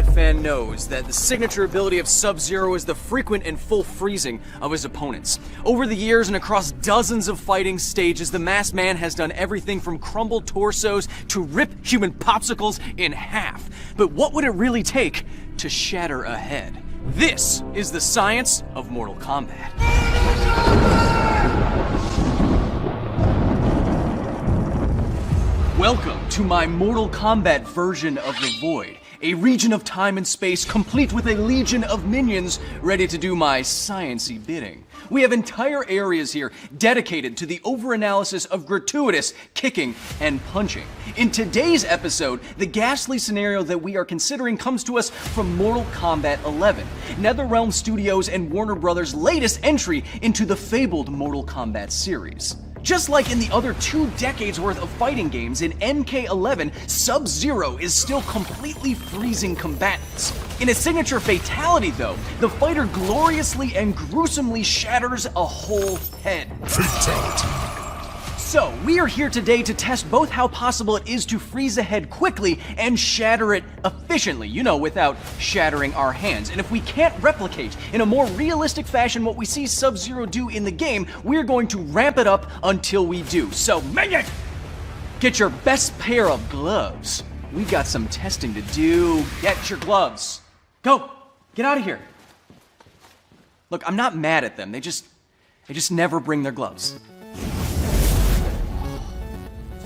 fan knows that the signature ability of Sub-Zero is the frequent and full freezing of his opponents. Over the years and across dozens of fighting stages, the masked man has done everything from crumble torsos to rip human popsicles in half. But what would it really take to shatter a head? This is the science of Mortal Kombat. Welcome to my Mortal Kombat version of the Void, a region of time and space complete with a legion of minions ready to do my science-y bidding. We have entire areas here dedicated to the overanalysis of gratuitous kicking and punching. In today's episode, the ghastly scenario that we are considering comes to us from Mortal Kombat 11, NetherRealm Studios and Warner Brothers' latest entry into the fabled Mortal Kombat series. Just like in the other 2 decades worth of fighting games, in MK11, Sub-Zero is still completely freezing combatants. In a signature fatality though, the fighter gloriously and gruesomely shatters a whole head. Fatality. So, we are here today to test both how possible it is to freeze a head quickly and shatter it efficiently, without shattering our hands. And if we can't replicate in a more realistic fashion what we see Sub-Zero do in the game, we're going to ramp it up until we do. So, minion! Get your best pair of gloves. We got some testing to do. Get your gloves. Go! Get out of here. Look, I'm not mad at them. They just never bring their gloves.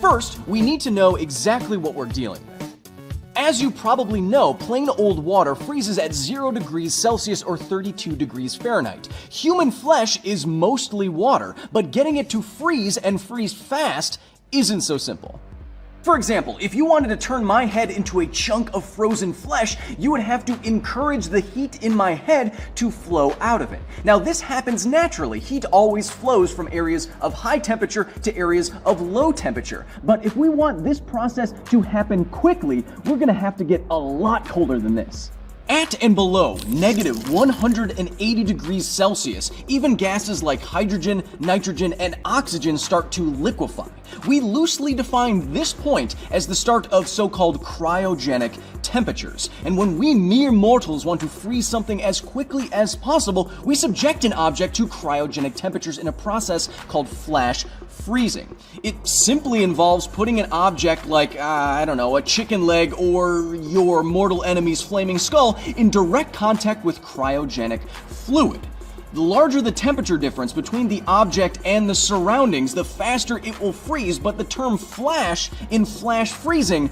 First, we need to know exactly what we're dealing with. As you probably know, plain old water freezes at 0 degrees Celsius or 32 degrees Fahrenheit. Human flesh is mostly water, but getting it to freeze and freeze fast isn't so simple. For example, if you wanted to turn my head into a chunk of frozen flesh, you would have to encourage the heat in my head to flow out of it. Now, this happens naturally. Heat always flows from areas of high temperature to areas of low temperature. But if we want this process to happen quickly, we're gonna have to get a lot colder than this. At and below negative 180 degrees Celsius, even gases like hydrogen, nitrogen, and oxygen start to liquefy. We loosely define this point as the start of so-called cryogenic temperatures. And when we mere mortals want to freeze something as quickly as possible, we subject an object to cryogenic temperatures in a process called flash freezing. It simply involves putting an object like, a chicken leg or your mortal enemy's flaming skull in direct contact with cryogenic fluid. The larger the temperature difference between the object and the surroundings, the faster it will freeze, but the term flash in flash freezing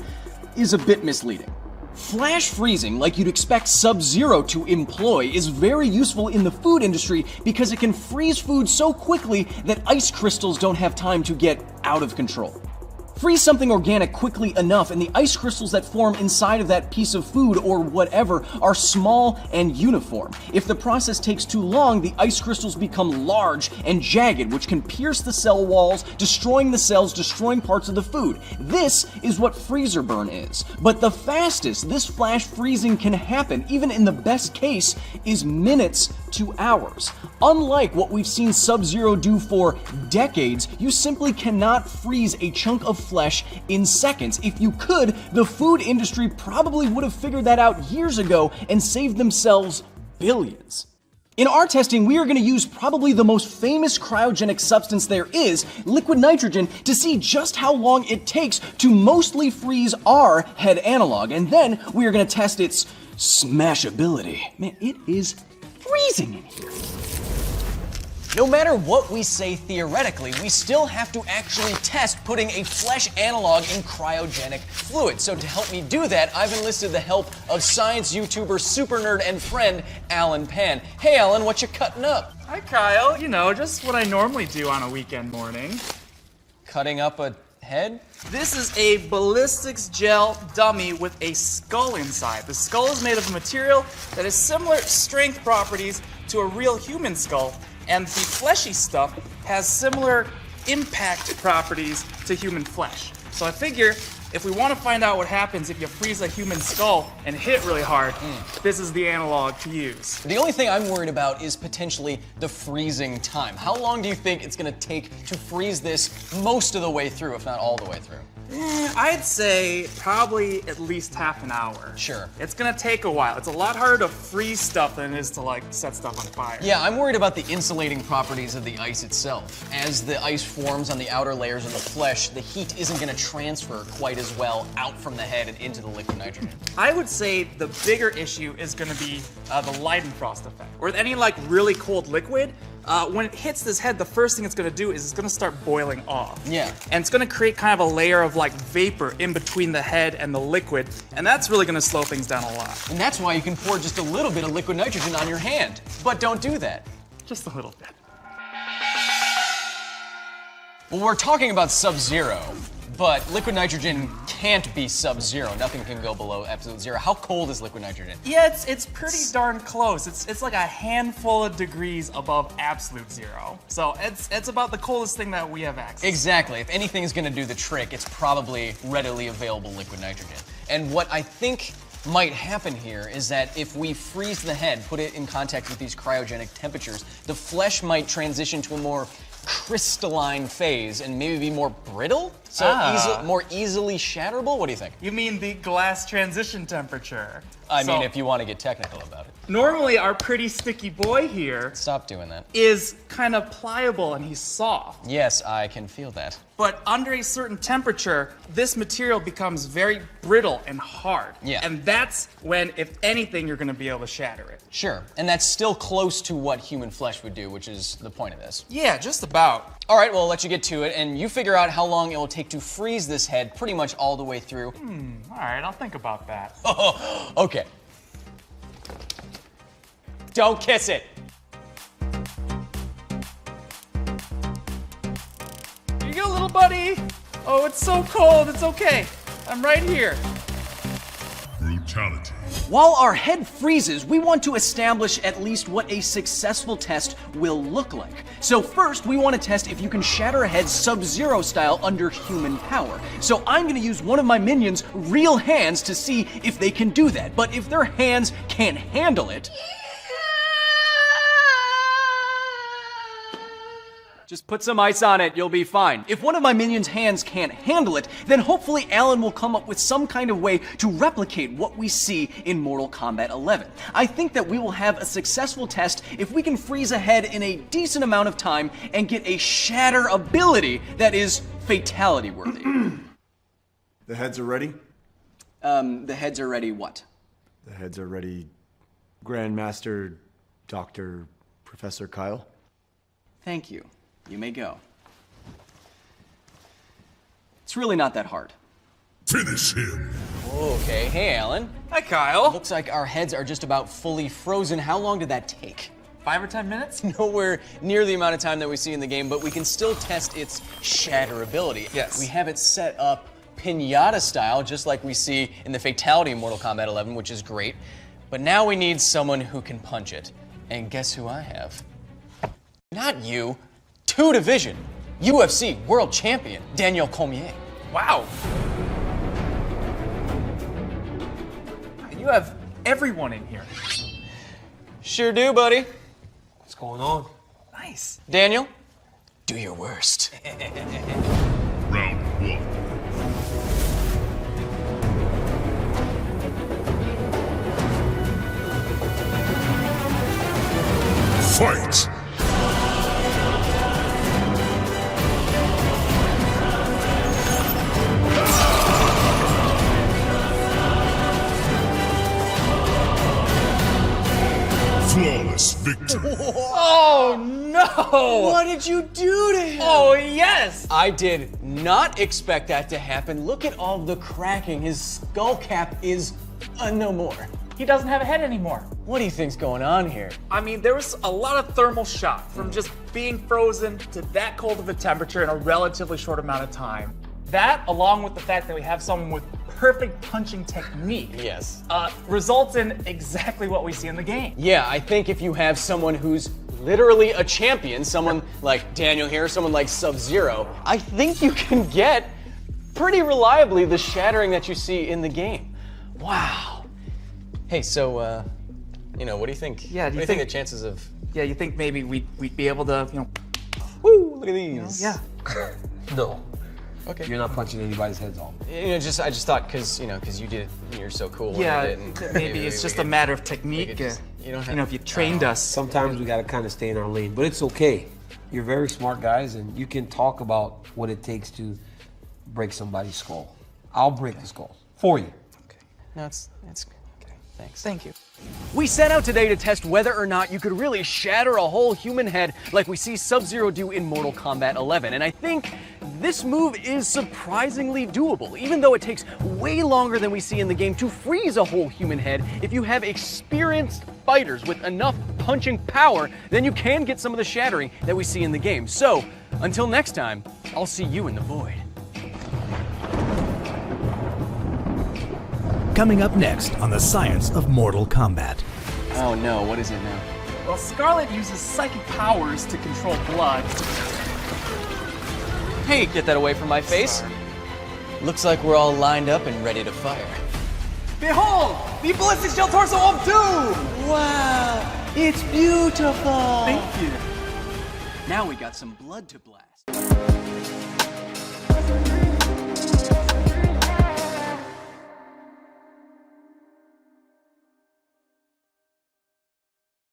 is a bit misleading. Flash freezing, like you'd expect Sub-Zero to employ, is very useful in the food industry because it can freeze food so quickly that ice crystals don't have time to get out of control. Freeze something organic quickly enough and the ice crystals that form inside of that piece of food or whatever are small and uniform. If the process takes too long, the ice crystals become large and jagged, which can pierce the cell walls, destroying the cells, destroying parts of the food. This is what freezer burn is. But the fastest this flash freezing can happen, even in the best case, is minutes to hours. Unlike what we've seen Sub-Zero do for decades, you simply cannot freeze a chunk of flesh in seconds. If you could, the food industry probably would have figured that out years ago and saved themselves billions. In our testing, we are going to use probably the most famous cryogenic substance there is, liquid nitrogen, to see just how long it takes to mostly freeze our head analog. And then we are going to test its smashability. Man, it is freezing in here. No matter what we say theoretically, we still have to actually test putting a flesh analog in cryogenic fluid. So to help me do that, I've enlisted the help of science YouTuber, super nerd, and friend, Alan Pan. Hey Alan, what you cutting up? Hi Kyle, just what I normally do on a weekend morning. Cutting up a head? This is a ballistics gel dummy with a skull inside. The skull is made of a material that has similar strength properties to a real human skull, and the fleshy stuff has similar impact properties to human flesh. So I figure if we want to find out what happens if you freeze a human skull and hit really hard, this is the analog to use. The only thing I'm worried about is potentially the freezing time. How long do you think it's going to take to freeze this most of the way through, if not all the way through? I'd say probably at least half an hour. Sure. It's gonna take a while. It's a lot harder to freeze stuff than it is to like set stuff on fire. Yeah, I'm worried about the insulating properties of the ice itself. As the ice forms on the outer layers of the flesh, the heat isn't gonna transfer quite as well out from the head and into the liquid nitrogen. I would say the bigger issue is gonna be the Leidenfrost effect. With any like really cold liquid, when it hits this head, the first thing it's gonna do is it's gonna start boiling off. Yeah. And it's gonna create kind of a layer of like vapor in between the head and the liquid, and that's really gonna slow things down a lot. And that's why you can pour just a little bit of liquid nitrogen on your hand. But don't do that. Just a little bit. Well, we're talking about Sub-Zero, but liquid nitrogen can't be Sub-Zero. Nothing can go below absolute zero. How cold is liquid nitrogen? Yeah, it's pretty darn close. It's like a handful of degrees above absolute zero. So it's about the coldest thing that we have access to. Exactly. If anything's gonna do the trick, it's probably readily available liquid nitrogen. And what I think might happen here is that if we freeze the head, put it in contact with these cryogenic temperatures, the flesh might transition to a more crystalline phase and maybe be more brittle? So more easily shatterable? What do you think? You mean the glass transition temperature? I mean, if you want to get technical about it. Normally, our pretty sticky boy here Stop doing that. is kind of pliable and he's soft. Yes, I can feel that. But under a certain temperature, this material becomes very brittle and hard. Yeah. And that's when, if anything, you're gonna be able to shatter it. Sure, and that's still close to what human flesh would do, which is the point of this. Yeah, just about. All right, well, I'll let you get to it, and you figure out how long it will take to freeze this head pretty much all the way through. All right, I'll think about that. Okay. Don't kiss it. Here you go, little buddy. Oh, it's so cold. It's okay. I'm right here. Brutality. While our head freezes, we want to establish at least what a successful test will look like. So first, we want to test if you can shatter a head Sub-Zero style under human power. So I'm going to use one of my minions' real hands to see if they can do that. But if their hands can't handle it, just put some ice on it, you'll be fine. If one of my minions' hands can't handle it, then hopefully Alan will come up with some kind of way to replicate what we see in Mortal Kombat 11. I think that we will have a successful test if we can freeze a head in a decent amount of time and get a shatter ability that is fatality worthy. The heads are ready? The heads are ready what? The heads are ready, Grandmaster Dr. Professor Kyle. Thank you. You may go. It's really not that hard. Finish him. Okay, hey Alan. Hi, Kyle. Looks like our heads are just about fully frozen. How long did that take? 5 or 10 minutes? Nowhere near the amount of time that we see in the game, but we can still test its shatterability. Yes. We have it set up pinata style, just like we see in the fatality in Mortal Kombat 11, which is great. But now we need someone who can punch it. And guess who I have? Not you. 2 Division, UFC World Champion, Daniel Cormier. Wow. You have everyone in here. Sure do, buddy. What's going on? Nice. Daniel, do your worst. Round 1. Fight! Flawless victory. Oh, no. What did you do to him? Oh, yes. I did not expect that to happen. Look at all the cracking. His skull cap is no more. He doesn't have a head anymore. What do you think's going on here? I mean, there was a lot of thermal shock from just being frozen to that cold of a temperature in a relatively short amount of time. That, along with the fact that we have someone with perfect punching technique, Yes. results in exactly what we see in the game. Yeah, I think if you have someone who's literally a champion, someone like Daniel here, someone like Sub-Zero, I think you can get pretty reliably the shattering that you see in the game. Wow. Hey, so, what do you think? Yeah, what do you think the chances of... Yeah, you think maybe we'd be able to, Woo, look at these. yeah. No. Okay. You're not punching anybody's heads off. You know, I just thought because you did it, and you're so cool. Yeah, and you didn't, maybe it's just a matter of technique. you don't have, If you trained us. Sometimes we gotta kind of stay in our lane, but it's okay. You're very smart guys, and you can talk about what it takes to break somebody's skull. I'll break the skull for you. Okay. No, it's okay. Thanks. Thank you. We set out today to test whether or not you could really shatter a whole human head like we see Sub-Zero do in Mortal Kombat 11, and I think this move is surprisingly doable, even though it takes way longer than we see in the game to freeze a whole human head. If you have experienced fighters with enough punching power, then you can get some of the shattering that we see in the game. So, until next time, I'll see you in the void. Coming up next on the science of Mortal Kombat. Oh no, what is it now? Well, Scarlet uses psychic powers to control blood. Hey, get that away from my face. Looks like we're all lined up and ready to fire. Behold, the ballistic gel torso of Doom! Wow, it's beautiful. Thank you. Now we got some blood to blast.